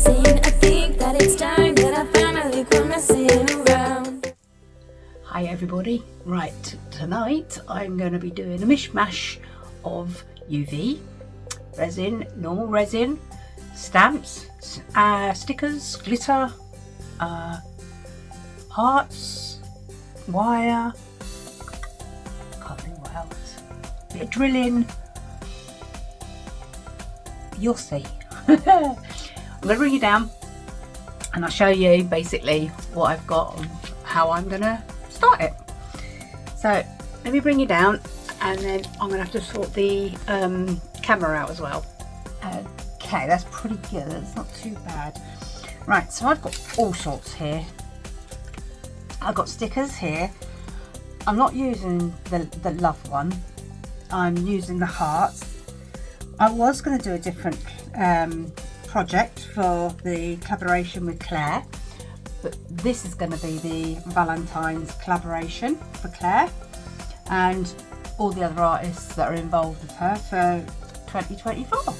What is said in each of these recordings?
missing. I think that it's time that I finally come messing around. Hi everybody, right, tonight I'm going to be doing a mishmash of UV, resin, normal resin, stamps, stickers, glitter, hearts, wire, can't think what else, bit of drilling, you'll see. I'm going to bring you down and I'll show you basically what I've got and how I'm going to start it. So let me bring you down and then I'm going to have to sort the camera out as well. Okay, that's pretty good, that's not too bad. Right, so I've got all sorts here. I've got stickers here. I'm not using the love one, I'm using the hearts. I was going to do a different project for the collaboration with Claire, but this is going to be the Valentine's collaboration for Claire and all the other artists that are involved with her for 2024.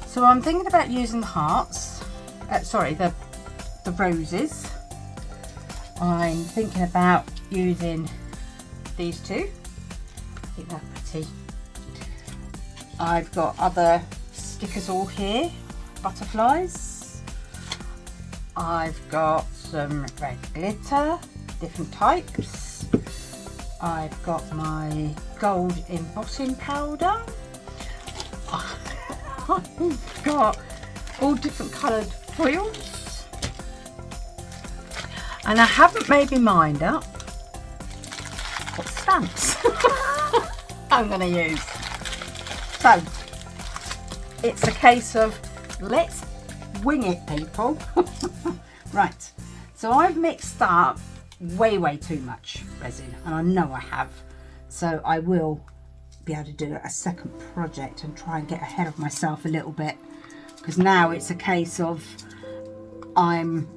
So I'm thinking about using the hearts, the roses. I'm thinking about using these two. I think they're pretty. I've got other stickers all here, butterflies. I've got some red glitter, different types. I've got my gold embossing powder. I've got all different coloured foils. And I haven't made my mind up what stamps I'm going to use. So it's a case of let's wing it, people. Right, so I've mixed up way too much resin and I know I have, so I will be able to do a second project and try and get ahead of myself a little bit, because now it's a case of I'm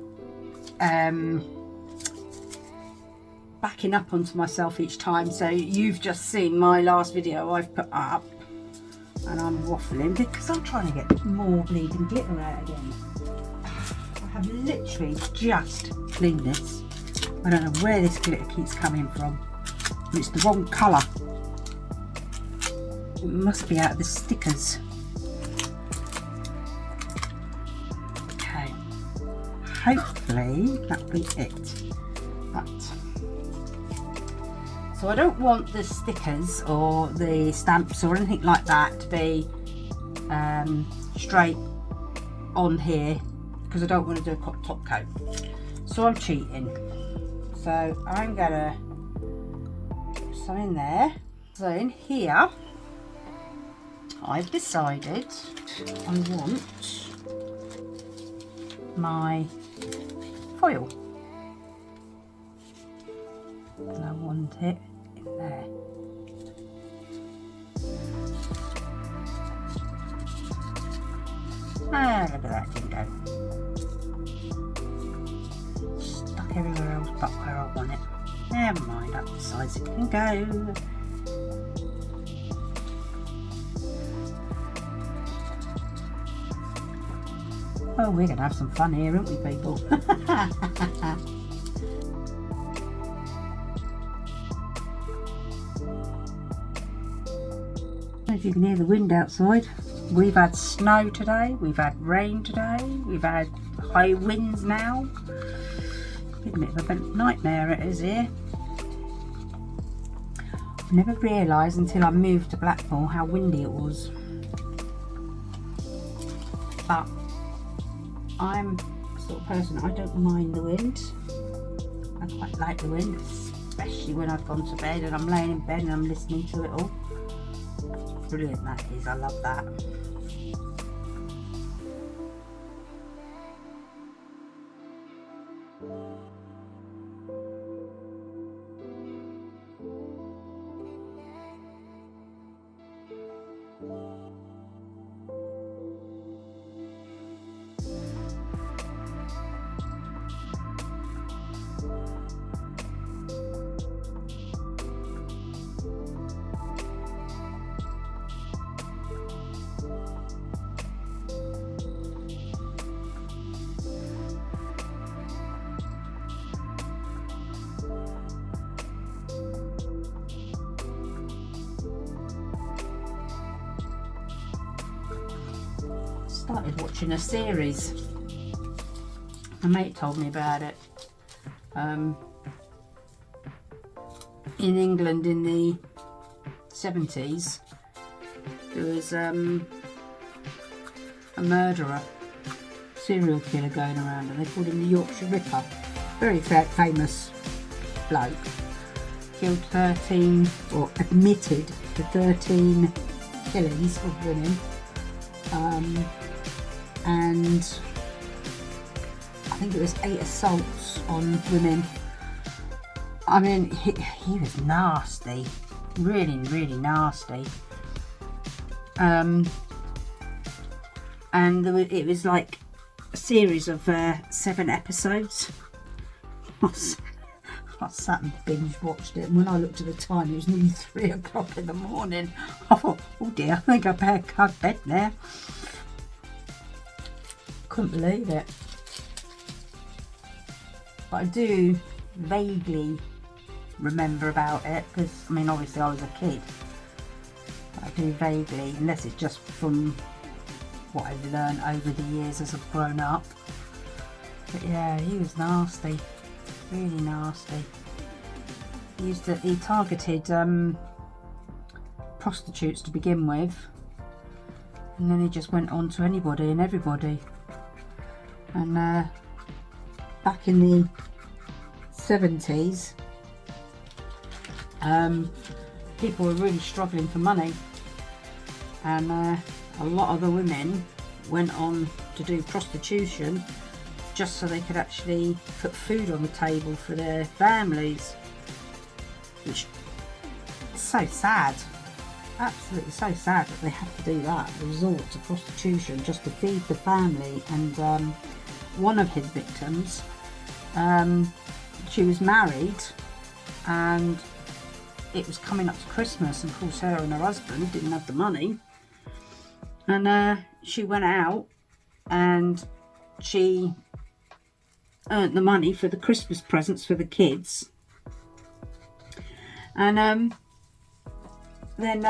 backing up onto myself each time. So you've just seen my last video I've put up and I'm waffling because I'm trying to get more bleeding glitter out again. I have literally just cleaned this. I don't know where this glitter keeps coming from. It's the wrong colour. It must be out of the stickers. Okay, hopefully that'll be it. But so I don't want the stickers or the stamps or anything like that to be straight on here, because I don't want to do a top coat. So I'm cheating. So I'm gonna put some in there. So in here, I've decided I want my foil. And I want it in there. Ah, look at that, didn't go. Stuck everywhere else but where I want it. Never mind, up the sides it can go. Oh, we're going to have some fun here, aren't we, people? If you can hear the wind outside. We've had snow today, we've had rain today, we've had high winds now. A bit of a nightmare it is here. I never realised until I moved to Blackpool how windy it was. But I'm the sort of person, I don't mind the wind. I quite like the wind, especially when I've gone to bed and I'm laying in bed and I'm listening to it all. Brilliant that is, I love that. started watching a series. My mate told me about it. In England in the 70s, there was a murderer, serial killer going around, and they called him the Yorkshire Ripper. Very famous bloke. Killed 13, or admitted to 13 killings of women, and I think it was 8 assaults on women. I mean, he was nasty, really, really nasty. And it was like a series of 7 episodes. I sat and binge watched it, and when I looked at the time, it was nearly 3 o'clock in the morning. I thought, oh dear, I think I better go to bed now. Couldn't believe it. But I do vaguely remember about it, because I mean, obviously I was a kid. But I do vaguely, unless it's just from what I've learned over the years as I've grown up. But yeah, he was nasty. Really nasty. He targeted prostitutes to begin with, and then he just went on to anybody and everybody. And back in the 70s, people were really struggling for money, and a lot of the women went on to do prostitution just so they could actually put food on the table for their families, which is so sad, absolutely so sad that they have to do that, resort to prostitution just to feed the family. And one of his victims, she was married, and it was coming up to Christmas, and of course her and her husband didn't have the money, and she went out and she earned the money for the Christmas presents for the kids. And then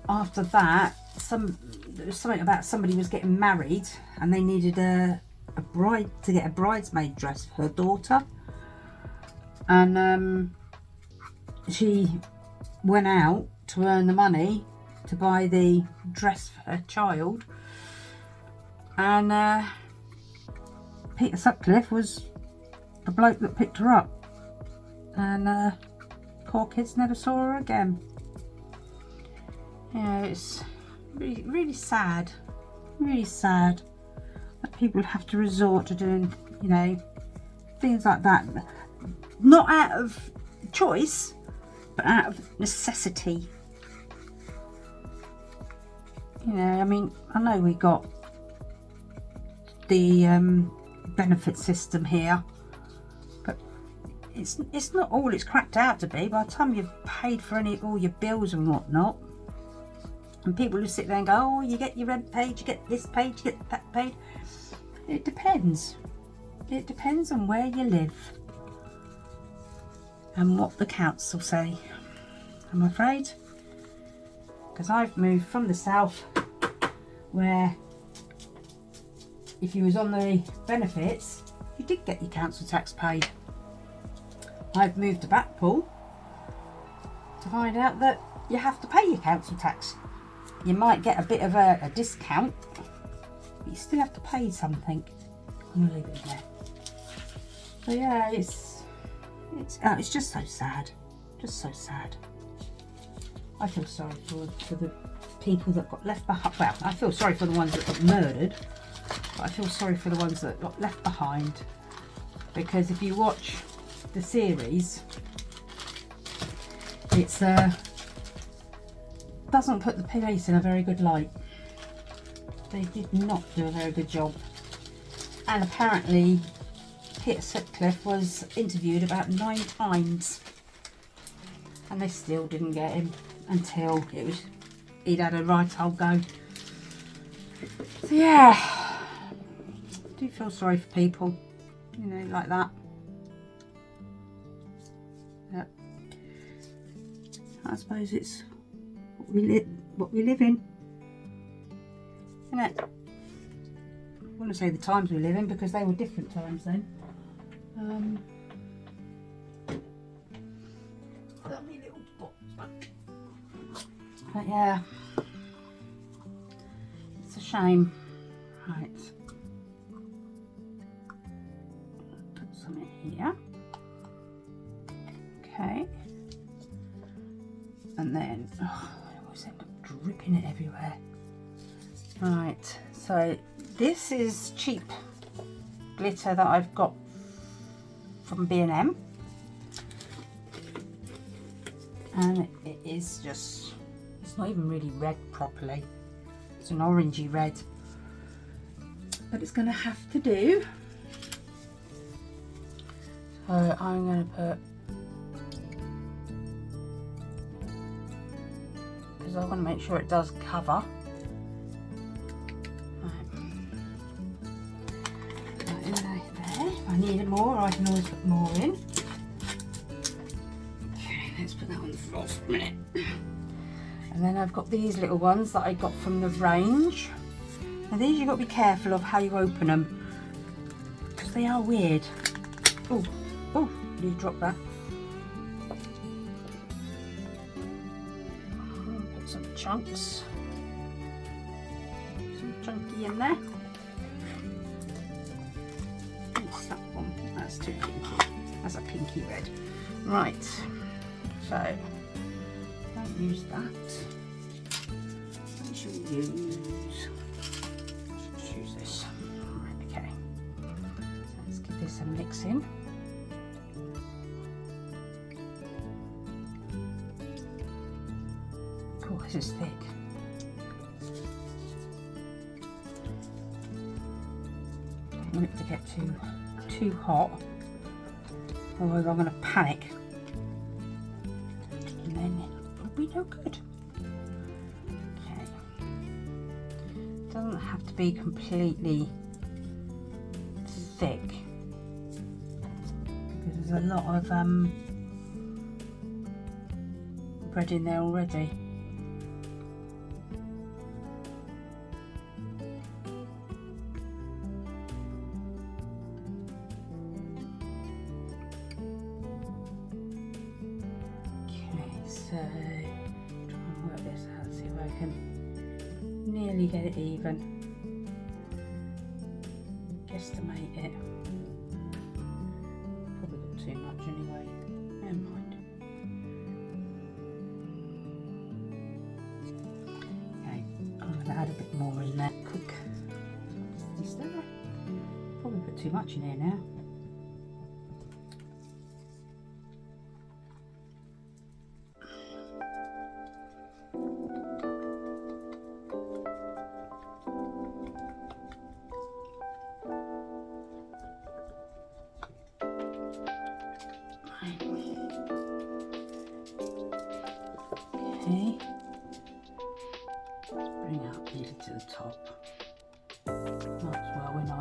after that, there was something about somebody was getting married, and they needed a bride to get a bridesmaid dress for her daughter, and she went out to earn the money to buy the dress for her child, and Peter Sutcliffe was the bloke that picked her up, and poor kids never saw her again. Yeah, it's really, really sad, really sad that people have to resort to doing, you know, things like that, not out of choice, but out of necessity. You know, I mean, I know we got the benefit system here, but it's not all it's cracked out to be. By the time you've paid for all your bills and whatnot, and people who sit there and go, oh, you get your rent paid, you get this paid, you get that paid. It depends. It depends on where you live and what the council say, I'm afraid. Because I've moved from the south, where if you was on the benefits, you did get your council tax paid. I've moved to Blackpool to find out that you have to pay your council tax. You might get a bit of a discount, but you still have to pay something. I'm gonna leave it there. So yeah, it's just so sad, just so sad. I feel sorry for the people that got left behind. Well, I feel sorry for the ones that got murdered, but I feel sorry for the ones that got left behind, because if you watch the series, it's doesn't put the police in a very good light. They did not do a very good job, and apparently Peter Sutcliffe was interviewed about 9 times, and they still didn't get him until he'd had a right old go. So yeah, I do feel sorry for people, you know, like that. Yep. I suppose it's what we live in. Isn't it? I want to say the times we live in because they were different times then. Lovely little box. But yeah, it's a shame. Right, put some in here. Okay, and then I always end up dripping it everywhere. Right, so this is cheap glitter that I've got from B&M, and it is just, it's not even really red properly, it's an orangey red, but it's going to have to do. So I'm going to put, because I want to make sure it does cover. If I need it more, I can always put more in. Okay, let's put that on the floor for a minute. And then I've got these little ones that I got from the range. Now these you've got to be careful of how you open them, because they are weird. Oh, oh, you dropped that. Put some chunks, some chunky in there. That one, that's too pinky, that's a pinky red. Right, so don't use that. What should we use? Let's use this. Right, okay, so let's give this a mix in. Cool, this is thick. I want it to get too hot, otherwise I'm going to panic and then it'll be no good. Okay, doesn't have to be completely thick because there's a lot of bread in there already. So, try and work this out, see if I can nearly get it even. Guesstimate it. Probably got too much anyway. Never mind. Okay, I'm going to add a bit more in there. Cook. Is there? Probably put too much in here now. Okay, let's bring out nearly to the top. Might as well, wouldn't I?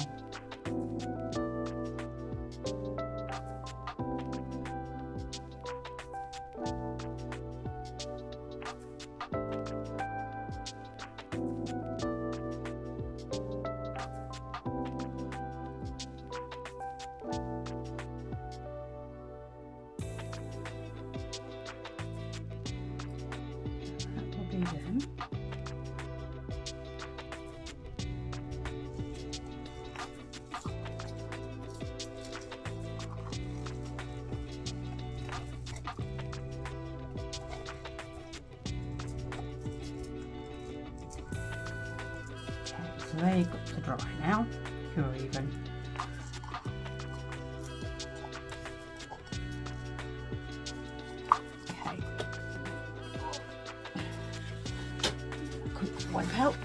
Them. Okay, so they've got to dry now, pure even. Wipe out.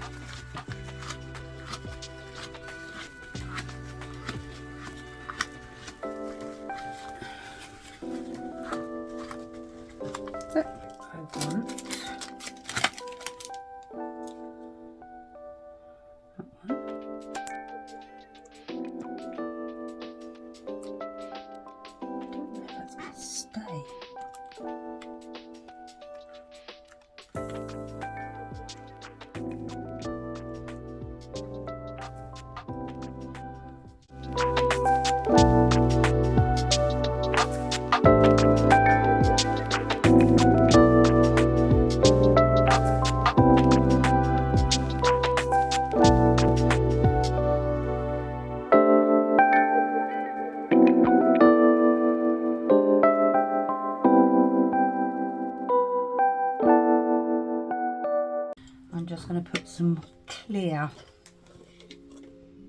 just going to put some clear.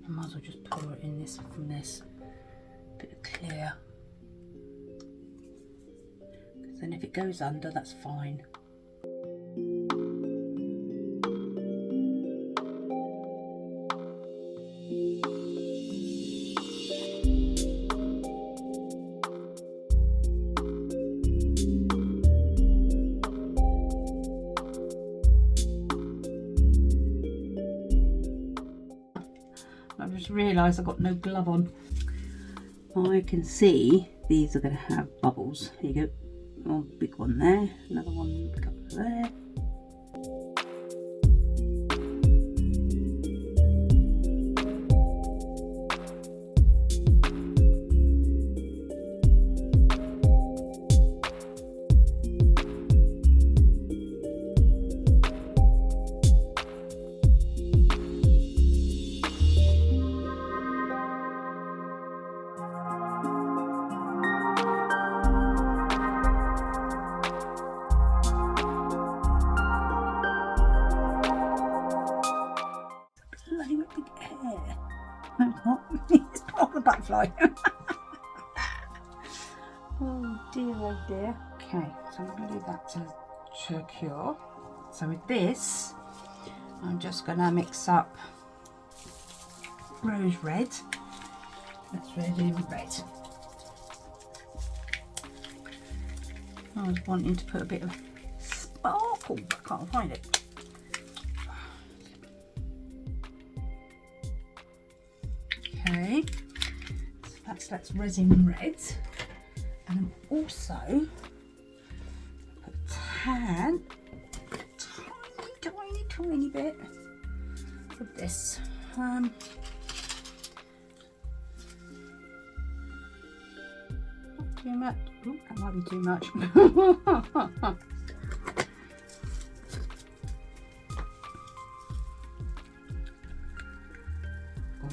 I might as well just pour it in this from this bit of clear. Because then if it goes under, that's fine. I've just realised I've got no glove on. I can see these are going to have bubbles. Here you go. One big one there, another one, a couple there. No, it's not. It's part of the butterfly. Oh dear. Okay, so I'm going to leave that to cure. So with this, I'm just going to mix up rose red. That's ready red. I was wanting to put a bit of sparkle, but I can't find it. Okay, so that's resin red, and I'm also put a tiny bit of this. Not too much. Ooh, that might be too much.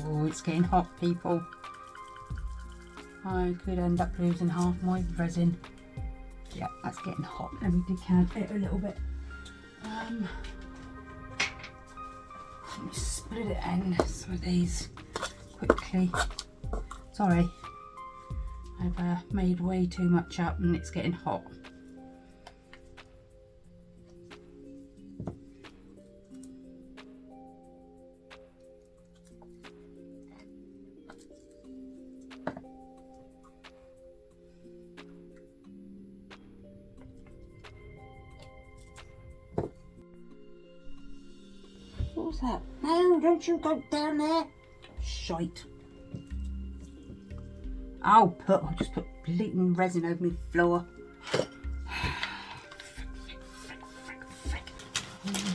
Oh, it's getting hot, people. I could end up losing half my resin. Yeah, that's getting hot. Let me decant it a little bit. Let me split it in some of these quickly. Sorry, I've made way too much up and it's getting hot. What's that? No, don't you go down there. Shite. I'll just put bleeding resin over my floor.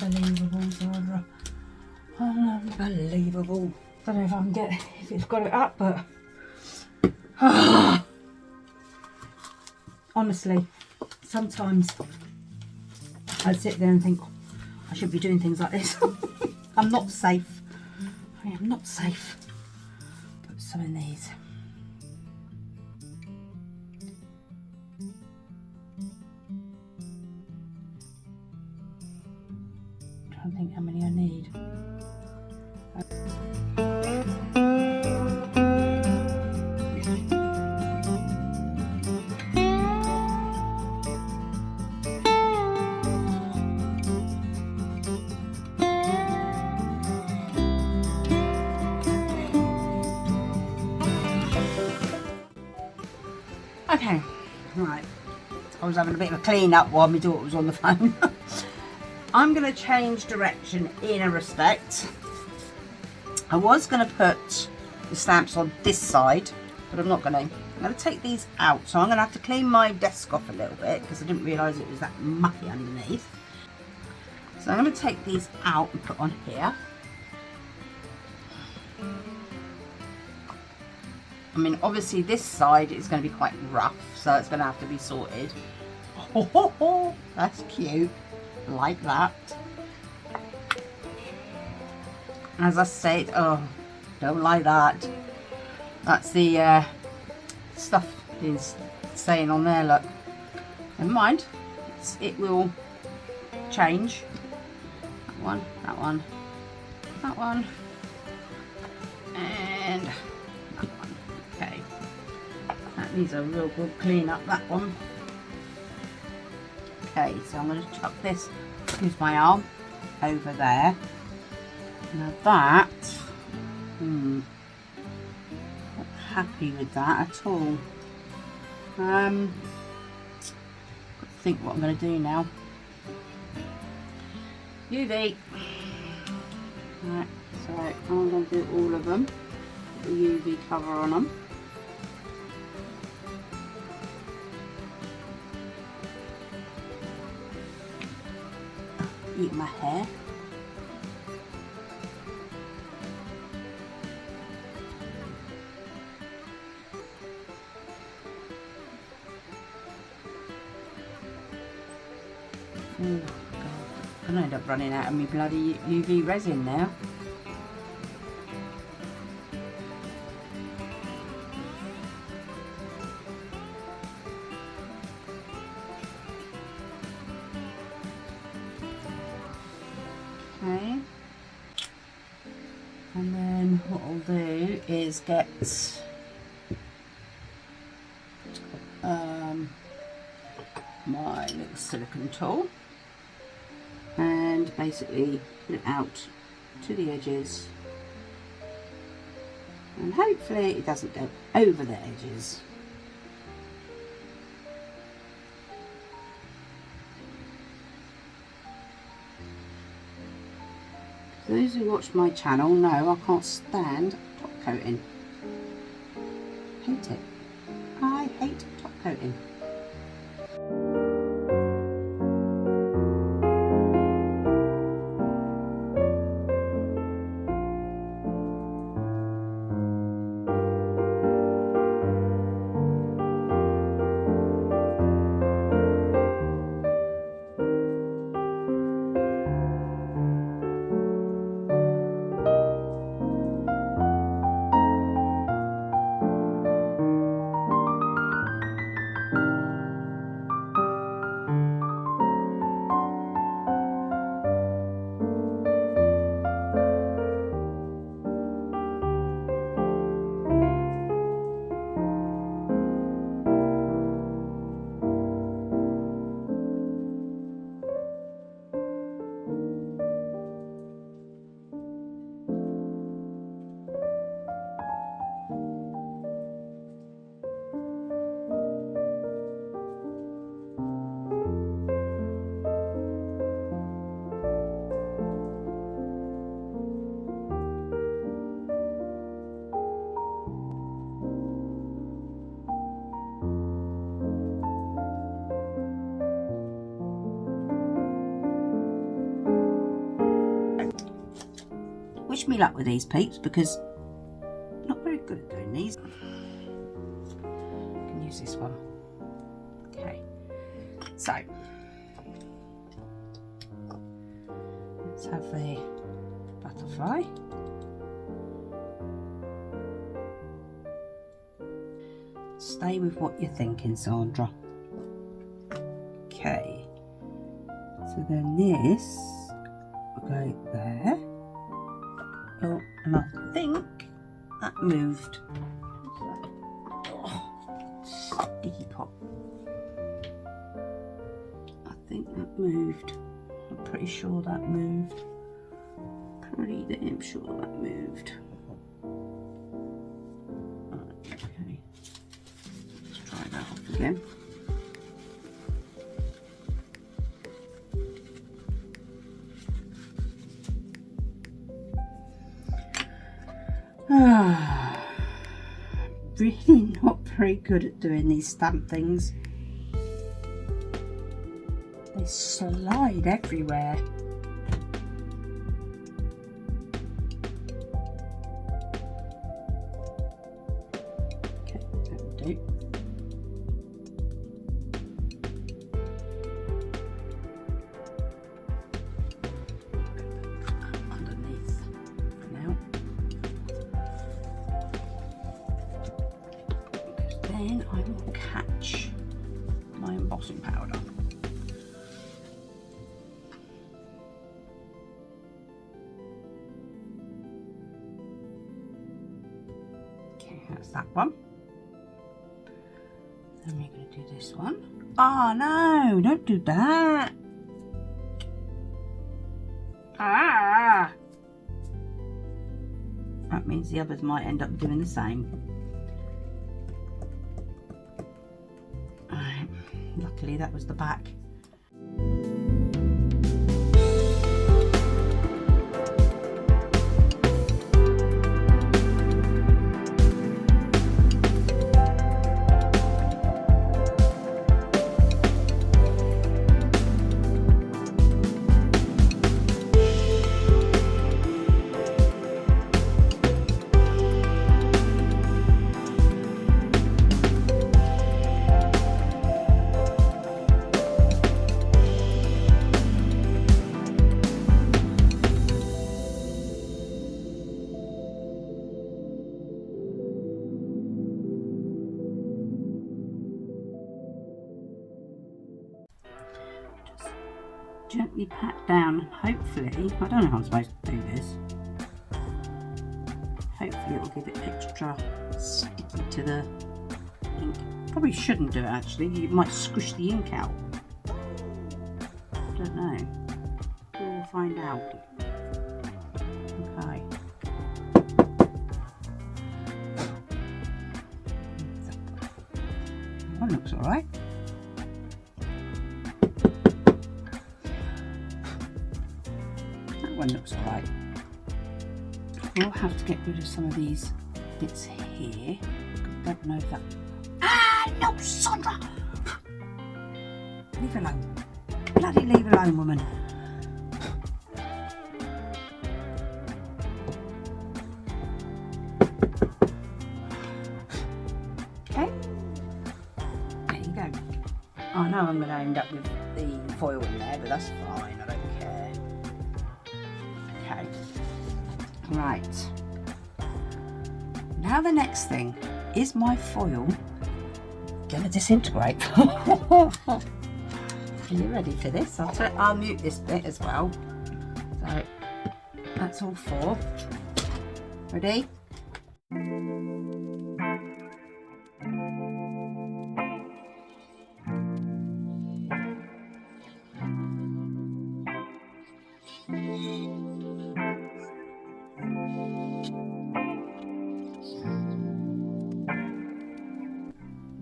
Unbelievable, Zordra. Unbelievable. Don't know if I can get, if it's got it up, but honestly, sometimes I sit there and think, I shouldn't be doing things like this. I'm not safe. I am not safe. Put some in these. I'm trying to think how many I need. Okay, right. I was having a bit of a clean up while my daughter was on the phone. I'm going to change direction in a respect. I was going to put the stamps on this side, but I'm not going to. I'm going to take these out, so I'm going to have to clean my desk off a little bit because I didn't realise it was that mucky underneath. So I'm going to take these out and put on here. I mean, obviously this side is going to be quite rough, so it's going to have to be sorted. Oh, that's cute. Like that. As I said, oh, don't like that. That's the stuff is saying on there, look. Never mind. It will change. one, that one, that one, and that one. Okay, that needs a real good clean up, that one. Okay, so I'm going to chuck this, use my arm, over there. Now that, not happy with that at all. Got to think what I'm going to do now. UV. Right, so I'm going to do all of them. Put the UV cover on them. Eat my hair. Oh God, I'm gonna end up running out of my bloody UV resin now. Okay, and then what I'll do is get my little silicone tool and basically put it out to the edges, and hopefully it doesn't go over the edges. Those who watch my channel know I can't stand top coating. Hate it. I hate top coating. Wish me luck with these peeps, because I'm not very good at doing these. I can use this one. Okay, so let's have the butterfly. Stay with what you're thinking, Sandra. Okay, so then this will go there. Oh, and I think that moved. Oh, sticky pop. I think that moved. I'm pretty sure that moved. Pretty damn sure that moved. Right, okay. Let's try that off again. Really not very good at doing these stamp things. They slide everywhere. Okay, that will do. Underneath for now. Then I will catch my embossing powder. this one. Oh no, don't do that. Ah! That means the others might end up doing the same. Alright, luckily that was the back. Gently pat down, hopefully, I don't know how I'm supposed to do this, hopefully it will give it extra sticky to the ink. Probably shouldn't do it actually, you might squish the ink out. I don't know, we'll find out. Okay. That one looks alright. One looks alright. We'll have to get rid of some of these bits here. I don't know if that. Ah, no, Sandra! Leave it alone. Bloody leave it alone, woman. Okay. There you go. I know I'm going to end up with the foil in there, but that's fine. I don't care. Okay, right, now the next thing is my foil gonna disintegrate. Are you ready for this? I'll mute this bit as well. So that's all four. Ready?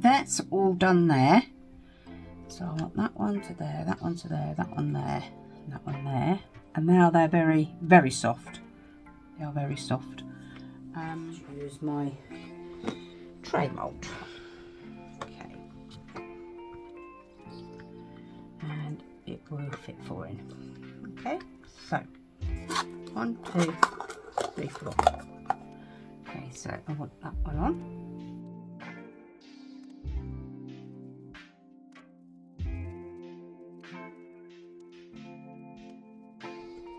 That's all done there. So I want that one to there, that one to there, that one there, and that one there. And now they're very, very soft. They are very soft. Use my tray mould. Okay. And it will fit 4 in. Okay, so 1, 2, 3, 4. Okay, so I want that one on.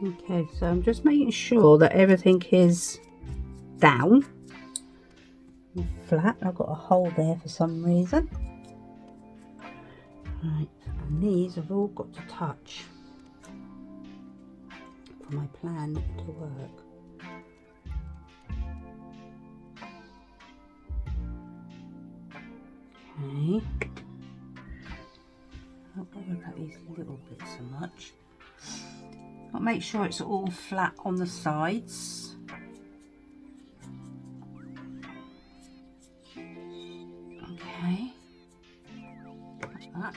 Okay, so I'm just making sure that everything is down and flat. I've got a hole there for some reason. Right, and these have all got to touch for my plan to work. Okay. I don't worry about these little bits so much. I'll make sure it's all flat on the sides. Okay, like that.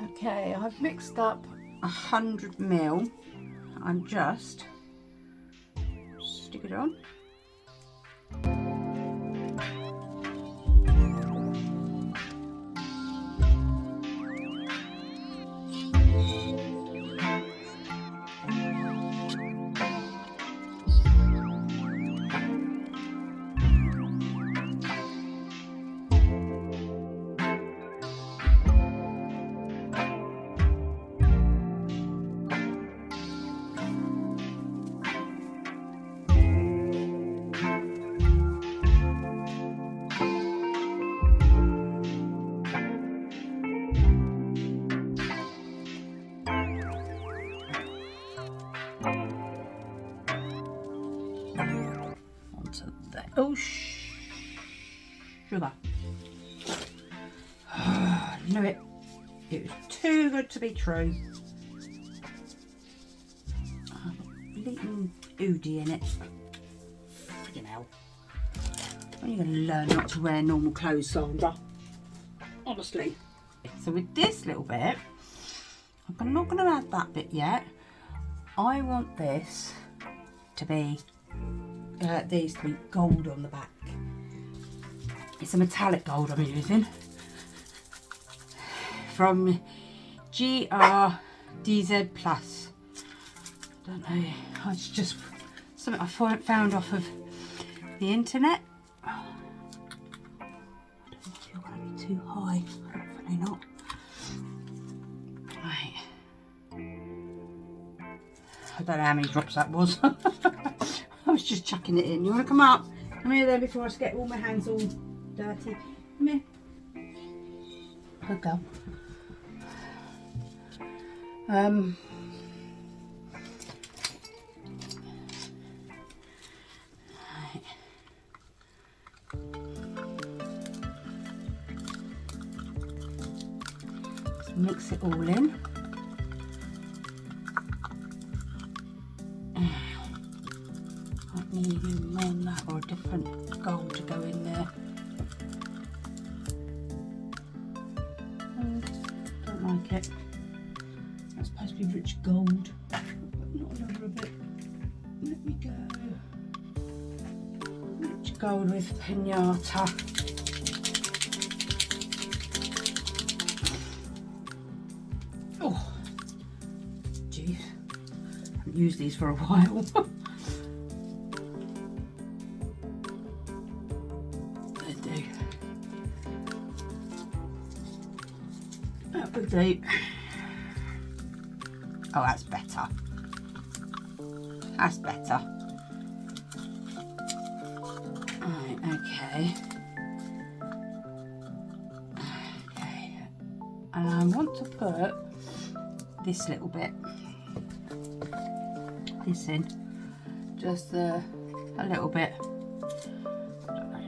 Okay, I've mixed up 100 ml. I'm just stick it on. Oh, sugar. Knew it. It was too good to be true. Bleating oodie in it. Freaking hell. When are you going to learn not to wear normal clothes, Sandra? Honestly. So with this little bit, I'm not going to add that bit yet. I want this to be, these to be gold on the back. It's a metallic gold I'm using. From GRDZ Plus. I don't know, it's just something I found off of the internet. I don't know if you're going to be too high, hopefully not. Right. I don't know how many drops that was. I was just chucking it in. You want to come up? Come here then before I get all my hands all dirty. Come here. Good girl. Let's mix it all in. Might need even more than that or a different gold to go in there. Don't like it. That's supposed to be rich gold, but not another of it. Let me go. Rich gold with pinata. Oh, jeez. Haven't used these for a while. They do. That would do. Oh, that's better. That's better. Right, okay. Okay. And I want to put this little bit, this in, just a little bit. I don't know.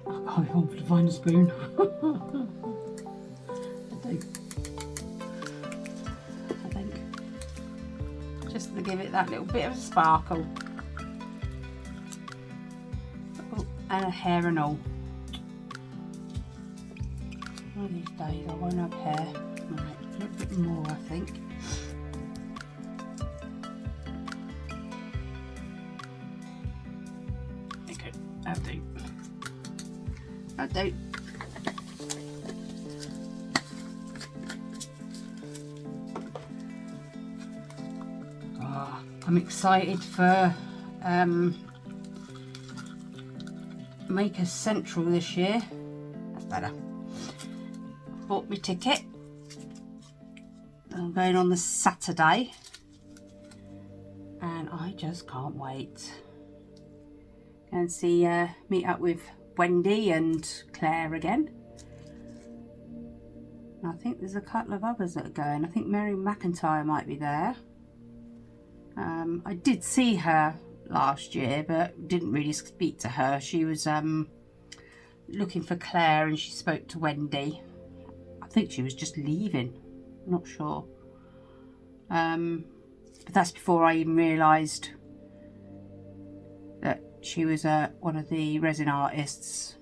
I can't be bothered to find a spoon. I think. Just to give it that little bit of a sparkle. Oh, and a hair and all. One of these days I won't have hair. Right, a little bit more I think. Okay, that'll do. That'll do. Oh, I'm excited for Makers Central this year. That's better. Bought my ticket. I'm going on the Saturday and I just can't wait. Go and see, meet up with Wendy and Claire again. I think there's a couple of others that are going. I think Mary McIntyre might be there. I did see her last year but didn't really speak to her. She was looking for Claire and she spoke to Wendy. I think she was just leaving, I'm not sure. But that's before I even realised that she was one of the resin artists.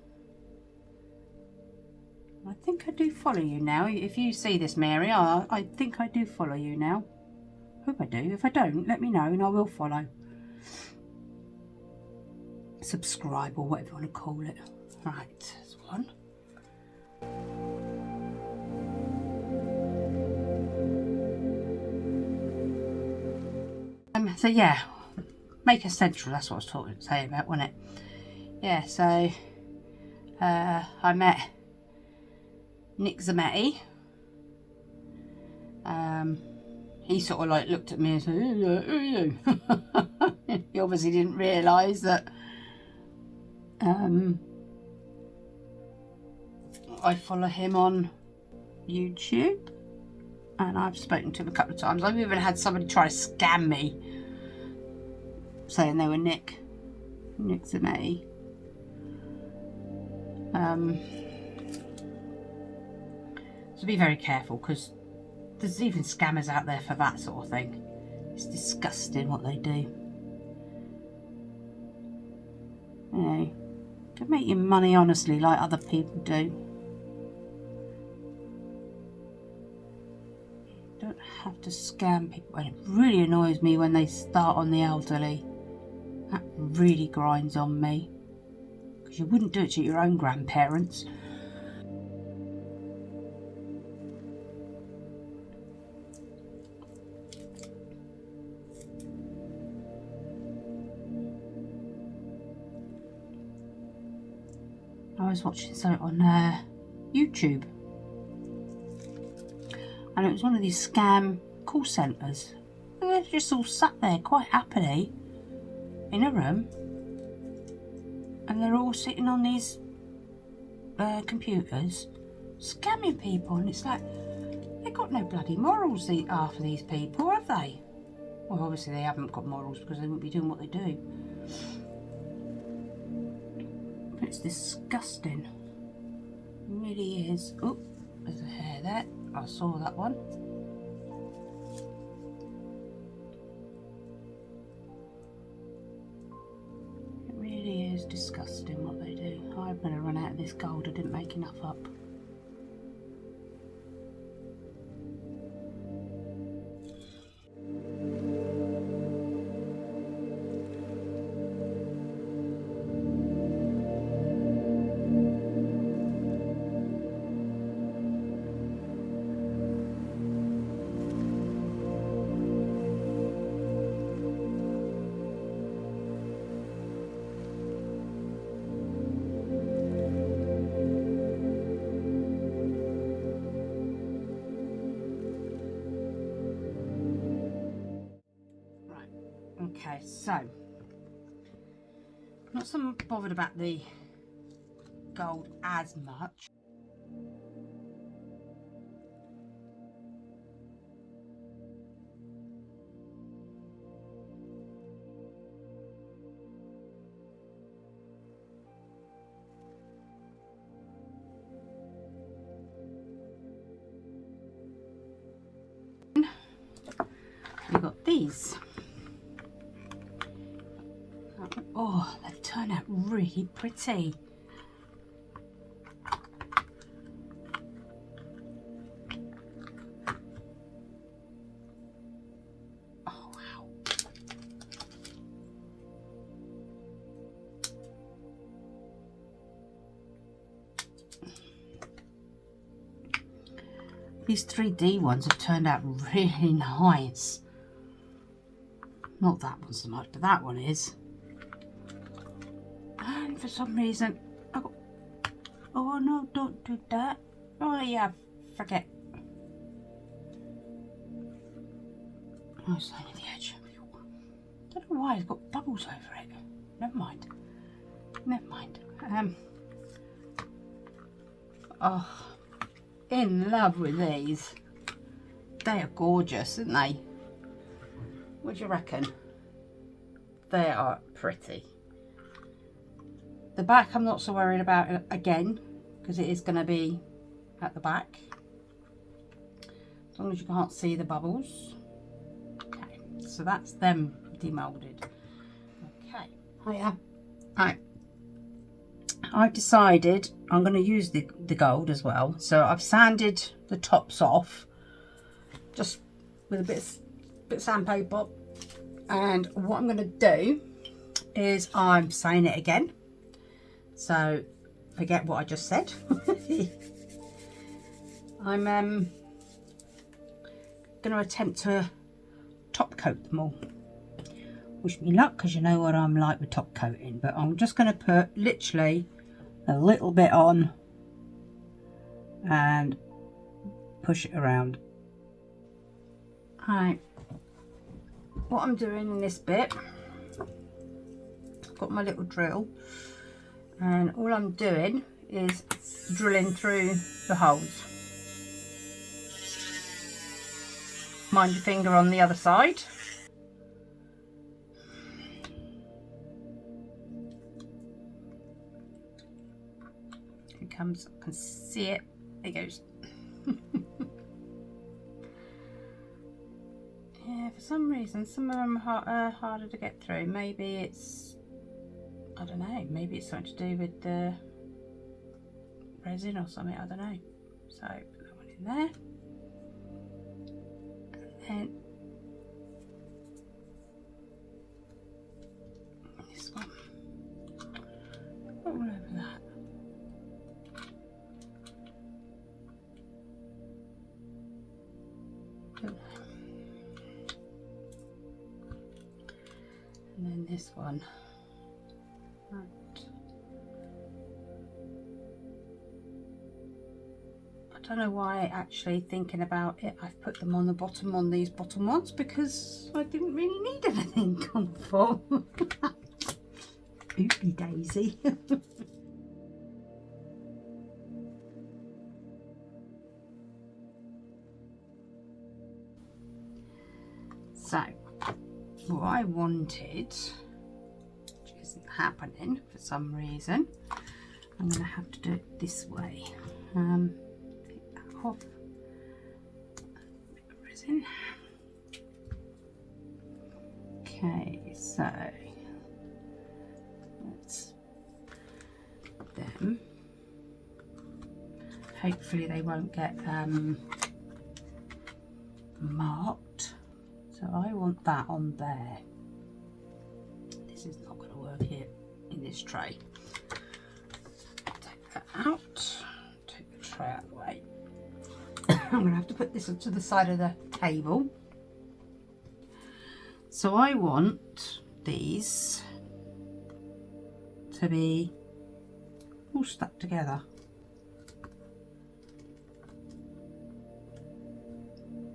I think I do follow you now. If you see this, Mary, I think I do follow you now. Hope I do. If I don't, let me know and I will follow. Subscribe or whatever you want to call it. Right, there's one. So yeah, Makers Central, that's what I was saying about, wasn't it? Yeah, so I met Nick Zametti. He sort of like looked at me and said, who are you? He obviously didn't realise that I follow him on YouTube. And I've spoken to him a couple of times. I've even had somebody try to scam me, saying they were Nick Zametti. So be very careful, because there's even scammers out there for that sort of thing. It's disgusting what they do. You know, can make your money honestly like other people do. You don't have to scam people. And it really annoys me when they start on the elderly. That really grinds on me. Because you wouldn't do it to your own grandparents. I was watching something on YouTube, and it was one of these scam call centres, and they're just all sat there quite happily in a room, and they're all sitting on these computers scamming people, and it's like, they've got no bloody morals, half of these people, have they? Well, obviously they haven't got morals, because they wouldn't be doing what they do. It's disgusting. It really is. Oh, there's a hair there. I saw that one. It really is disgusting what they do. I'm going to run out of this gold. I didn't make enough up. Okay, so not so bothered about the gold as much. We've got these. Oh, they've turned out really pretty. Oh, wow. These 3D ones have turned out really nice. Not that one so much, but that one is. And for some reason, I got, oh no, don't do that. Oh yeah, forget. Oh, it's only the edge. Don't know why it's got bubbles over it. Never mind. Never mind. Oh, in love with these. They are gorgeous, aren't they? What do you reckon? They are pretty. The back I'm not so worried about again, because it is going to be at the back. As long as you can't see the bubbles. Okay, so that's them demolded. Okay, hiya. Right. I've decided I'm going to use the gold as well. So I've sanded the tops off, just with a bit of sandpaper. And what I'm going to do is I'm saying it again. So forget what I just said. I'm going to attempt to top coat them all. Wish me luck, because you know what I'm like with top coating. But I'm just going to put literally a little bit on and push it around. Alright, what I'm doing in this bit, I've got my little drill, and all I'm doing is drilling through the holes. Mind your finger on the other side. Here it comes, I can see it, there it goes. Yeah, for some reason some of them are harder to get through. Maybe it's, I don't know, maybe it's something to do with the resin or something, I don't know. So put that one in there, and then this one all over that. And then this one. Right. I don't know why, actually, thinking about it, I've put them on the bottom on these bottom ones, because I didn't really need anything on the bottom. Oopsie daisy. So, what I wanted, which isn't happening for some reason, I'm going to have to do it this way. Pick that off. Bit of resin. Okay, so let's put them. Hopefully they won't get marked. So I want that on there. This is not going to work here in this tray. Take that out. Take the tray out of the way. I'm going to have to put this to the side of the table. So I want these to be all stuck together.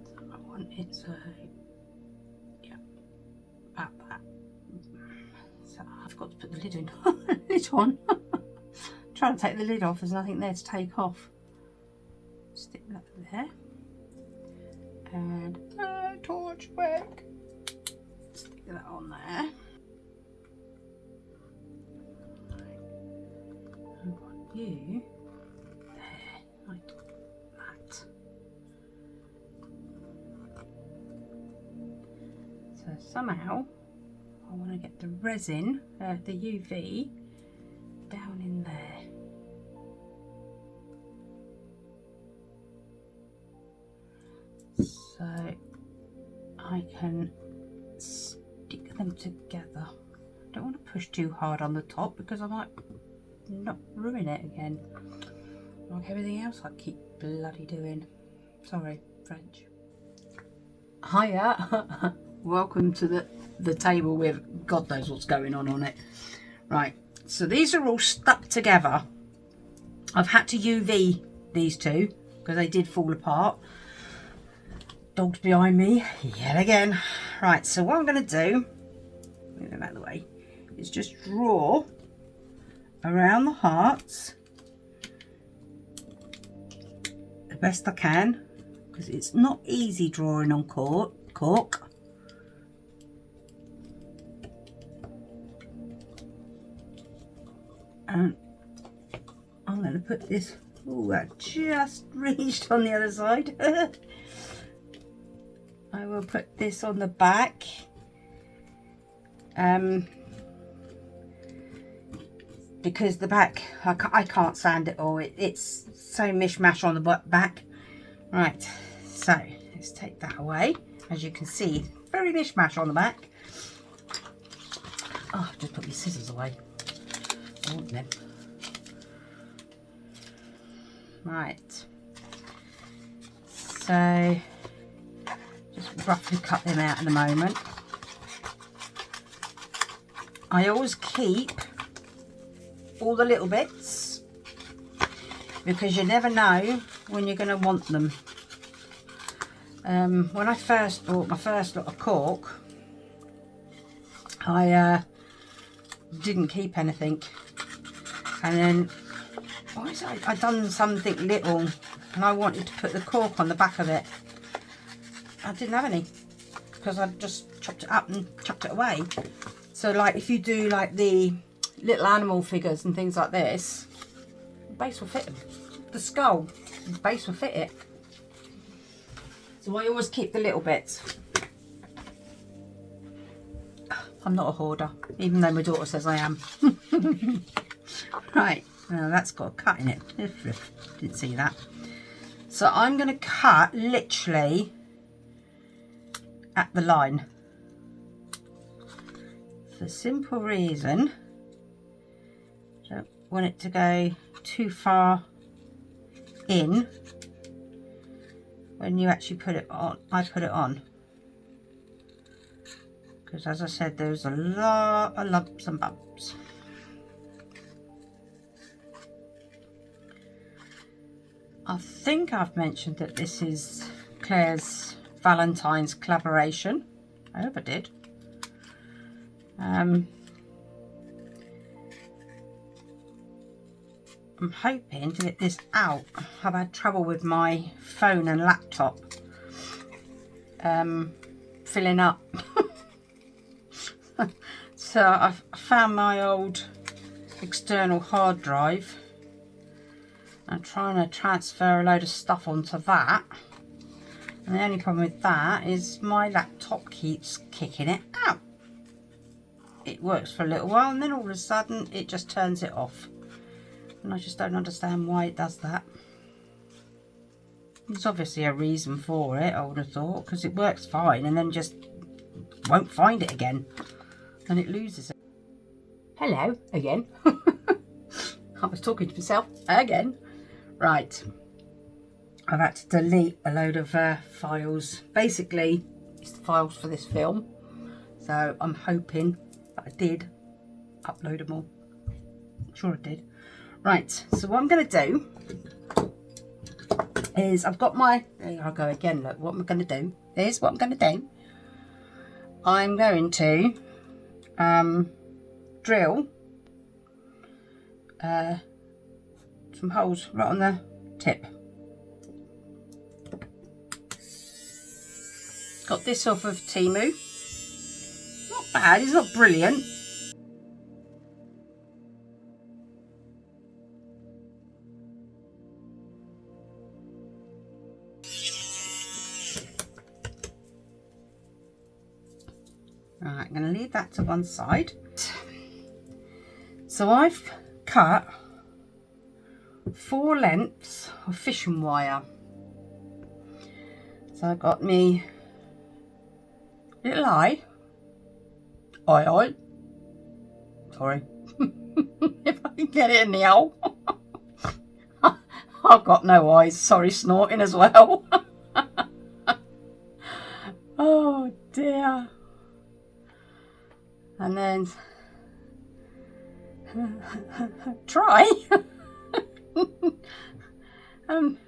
So I want it to, yeah, about that. So I've got to put the lid in. Lid on. Trying to take the lid off, there's nothing there to take off. Stick that there. And torch wick. Stick that on there. I want you there, like that. So somehow I want to get the resin, the UV, down in there. So I can stick them together. I don't want to push too hard on the top because I might not ruin it again, like everything else I keep bloody doing. Sorry, French. Hiya. Welcome to the table with God knows what's going on it. Right, so these are all stuck together. I've had to UV these two because they did fall apart. Dog's behind me yet again. Right, so what I'm going to do, move them out of the way, is just draw around the hearts the best I can, because it's not easy drawing on cork. And I'm going to put this, oh, I just reached on the other side. I will put this on the back. Because the back, I can't sand it all. It's so mishmash on the back. Right, so let's take that away. As you can see, very mishmash on the back. Oh, I've just put my scissors away. I want them. Right. So just roughly cut them out in a moment. I always keep all the little bits because you never know when you're going to want them. When I first bought my first lot of cork, I didn't keep anything, and then I done something little and I wanted to put the cork on the back of it. I didn't have any because I just chopped it up and chucked it away. So like if you do like the little animal figures and things like this, the base will fit them. The skull, the base will fit it. So I always keep the little bits. I'm not a hoarder, even though my daughter says I am. Right, now that's got a cut in it. Didn't see that. So I'm going to cut literally at the line. For the simple reason, I don't want it to go too far in when you actually put it on. I put it on. Because as I said, there's a lot of lumps and bumps. I think I've mentioned that this is Claire's Valentine's collaboration. I hope I did. I'm hoping to get this out. I've had trouble with my phone and laptop filling up. So I've found my old external hard drive. I'm trying to transfer a load of stuff onto that. And the only problem with that is my laptop keeps kicking it out. It works for a little while and then all of a sudden it just turns it off. And I just don't understand why it does that. There's obviously a reason for it, I would have thought, because it works fine and then just won't find it again. And it loses it. Hello again. I was talking to myself again. Right. I've had to delete a load of files. Basically, it's the files for this film. So I'm hoping that I did upload them all. I'm sure I did. Right. So what I'm going to do is I've got my... There I go again. Look, what I'm going to do. Here's what I'm going to do. I'm going to drill some holes right on the tip. Got this off of Temu. Not bad, it's not brilliant. Right, I'm going to leave that to one side. So I've cut 4 lengths of fishing wire. So I've got me little eye. Sorry. If I can get it in the hole. I've got no eyes. Sorry, snorting as well. Oh dear. And then try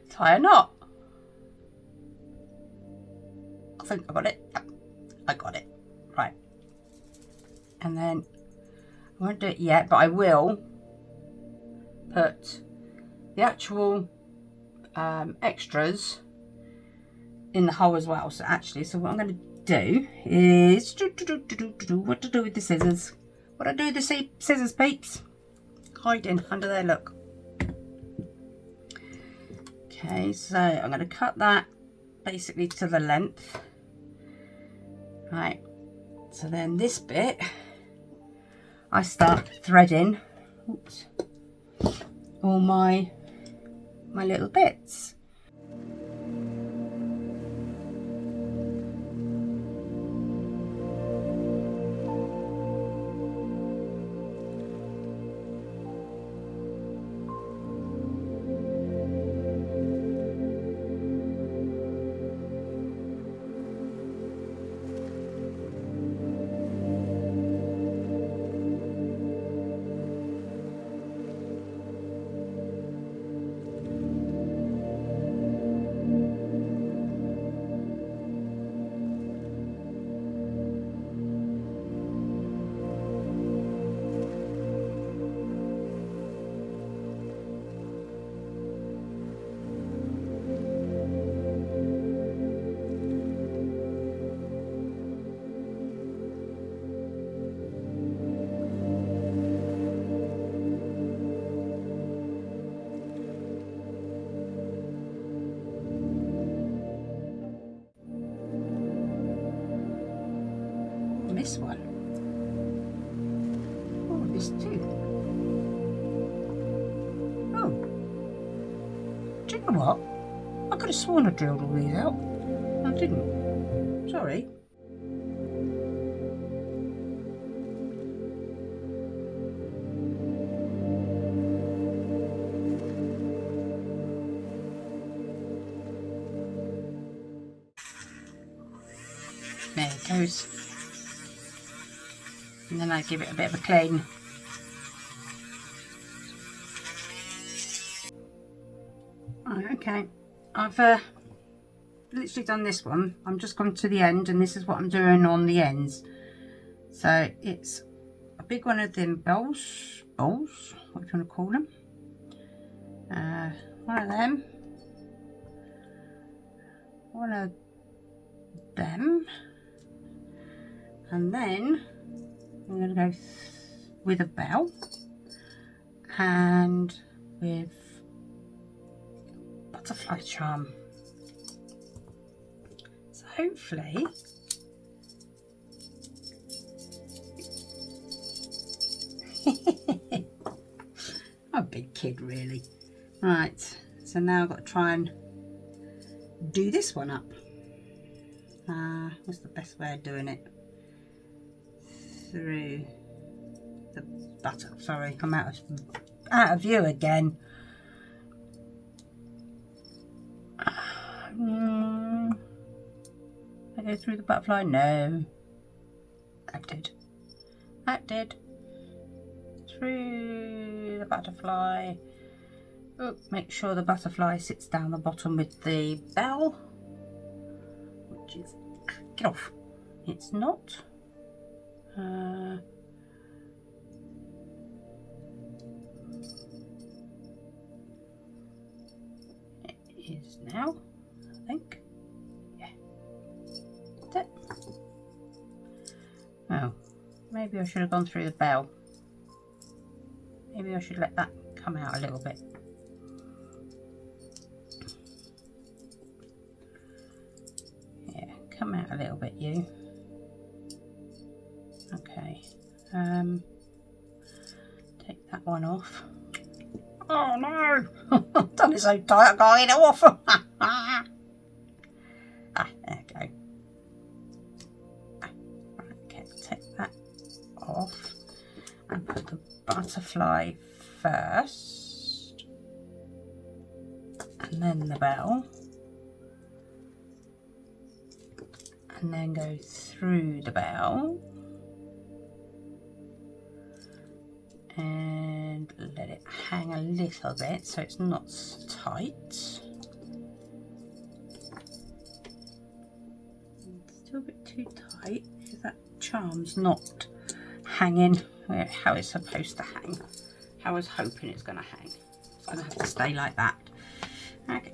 tie a knot. I think I got it. Yep, I got it. Right. And then I won't do it yet, but I will put the actual extras in the hole as well. So actually, so what I'm going to do is what to do with the scissors. What I do with the scissors, peeps? Hiding under there, look. Okay, so I'm going to cut that basically to the length. Right, so then this bit I start threading all my little bits. this one. Oh, this too. Oh, do you know what? I could have sworn I drilled all these out. I didn't. Sorry. There it goes. And then I give it a bit of a clean. Right, okay, I've literally done this one. I'm just gone to the end, and this is what I'm doing on the ends. So it's a big one of them bowls, what do you want to call them? One of them, one of them, and then I'm going to go with a bell and with butterfly charm. So hopefully I'm a big kid really. Right, so now I've got to try and do this one up. What's the best way of doing it? Through the butter. Sorry, I'm out of view again. I go through the butterfly? No. That did. Through the butterfly. Oh, make sure the butterfly sits down the bottom with the bell. Which is, get off. It's not. It is now, I think. Yeah. That's it. Oh, maybe I should have gone through the bell. Maybe I should let that come out a little bit. Yeah, come out a little bit, you. Okay. Take that one off. Oh no! I've done it so tight I can't get it off. There we go. Right, okay, take that off and put the butterfly first, and then the bell, and then go through the bell and let it hang a little bit so it's not tight. Still a bit too tight because that charm's not hanging how it's supposed to hang. How I was hoping it's going to hang. It's going to have to stay like that. Okay.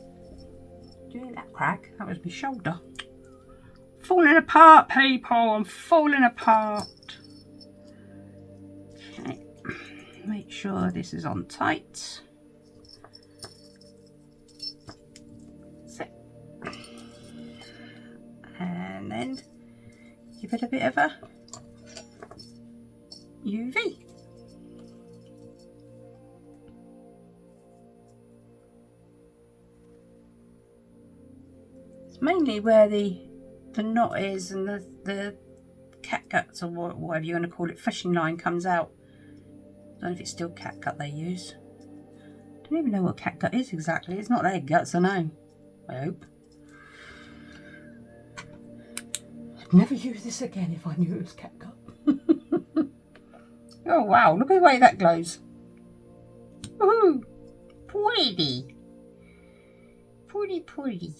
Doing that crack? That was my shoulder. Falling apart, people. I'm falling apart. Okay. Make sure this is on tight. So. And then give it a bit of a UV. It's mainly where the knot is and the catguts or whatever you want to call it, fishing line comes out. I don't know if it's still catgut they use. I don't even know what catgut is exactly. It's not their guts, I know. I hope. I'd never use this again if I knew it was catgut. Oh wow, look at the way that glows. Woohoo! Pretty. Pretty.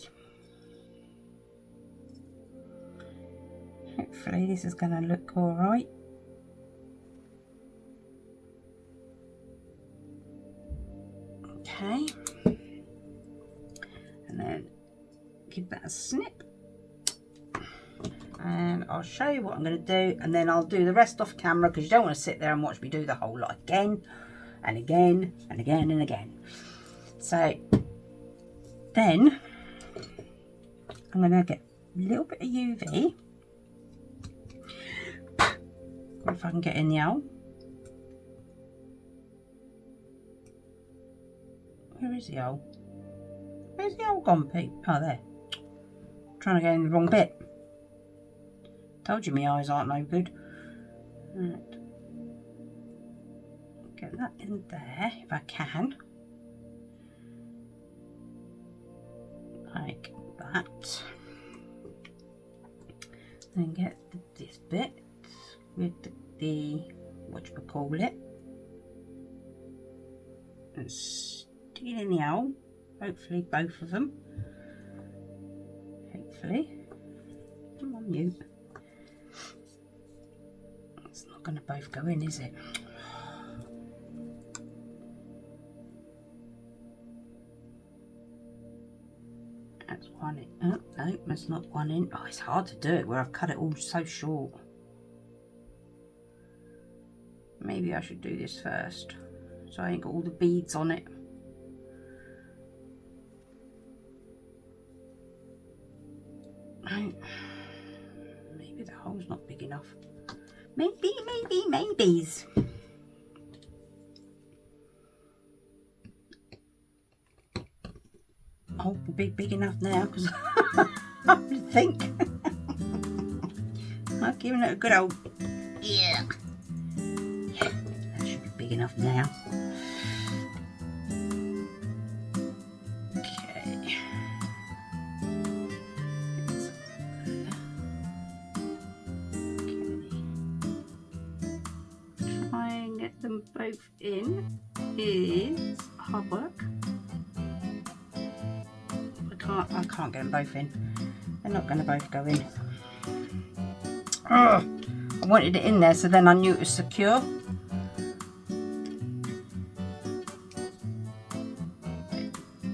Hopefully this is going to look alright. Okay. And then give that a snip. And I'll show you what I'm going to do, and then I'll do the rest off camera because you don't want to sit there and watch me do the whole lot again and again and again and again. So then I'm going to get a little bit of UV. If I can get in the owl. Where is the owl? Where's the owl gone, Pete? Oh, there. Trying to go in the wrong bit. Told you my eyes aren't no good. Right. Get that in there if I can. Like that. Then get this bit with the whatchamacallit, and stick it in the hole. Hopefully both of them. Hopefully. Come on, you. It's not going to both go in, is it? That's one in. Oh, no, that's not one in. Oh, it's hard to do it where I've cut it all so short. Maybe I should do this first, so I ain't got all the beads on it. Maybe the hole's not big enough. Maybes. Oh, will be big enough now, because I think I've given it a good old yeah. Yeah, that should be big enough now. Okay. Try and get them both in is hard work. I can't get them both in. They're not going to both go in. Oh, I wanted it in there so then I knew it was secure.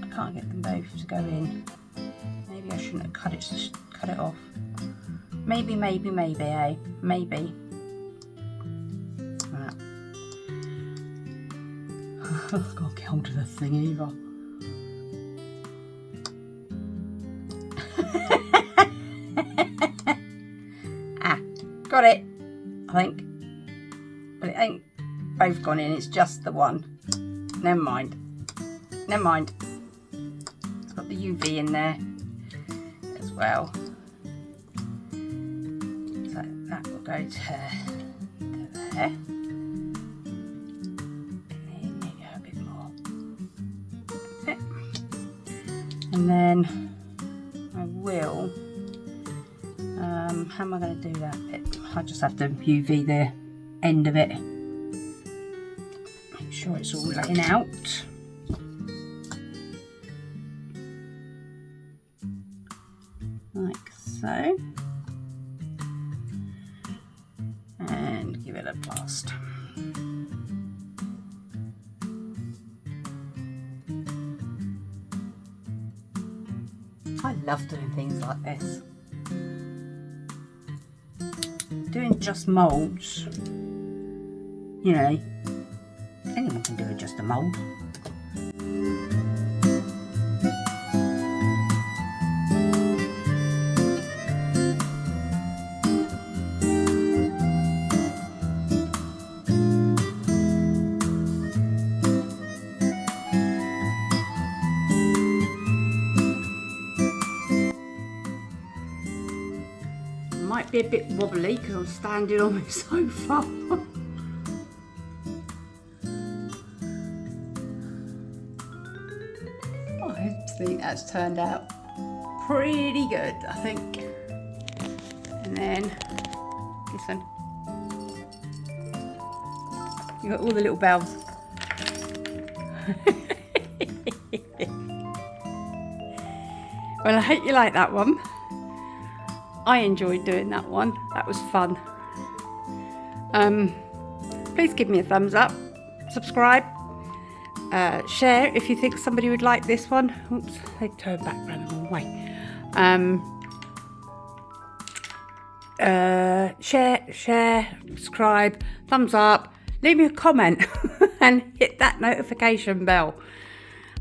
I can't get them both to go in. Maybe I shouldn't have cut it off. Maybe, eh? Maybe. Right. I've got to get hold of the thing either. Got it, I think, but it ain't both gone in, it's just the one. Never mind. It's got the UV in there as well, so that will go to there, and maybe a bit more. That's it. And then I will. How am I going to do that bit? I just have to UV the end of it. Make sure it's all laying out. Like so. And give it a blast. I love doing things like this. Doing just moulds, you know, anyone can do just a mould. Might be a bit wobbly because I'm standing on my sofa. I think that's turned out pretty good, I think. And then this one. You got all the little bells. Well, I hope you like that one. I enjoyed doing that one. That was fun. Please give me a thumbs up, subscribe, share if you think somebody would like this one. Oops, they turned back round the wrong way. Share, subscribe, thumbs up, leave me a comment and hit that notification bell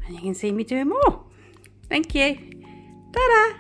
and you can see me doing more. Thank you. Ta-da!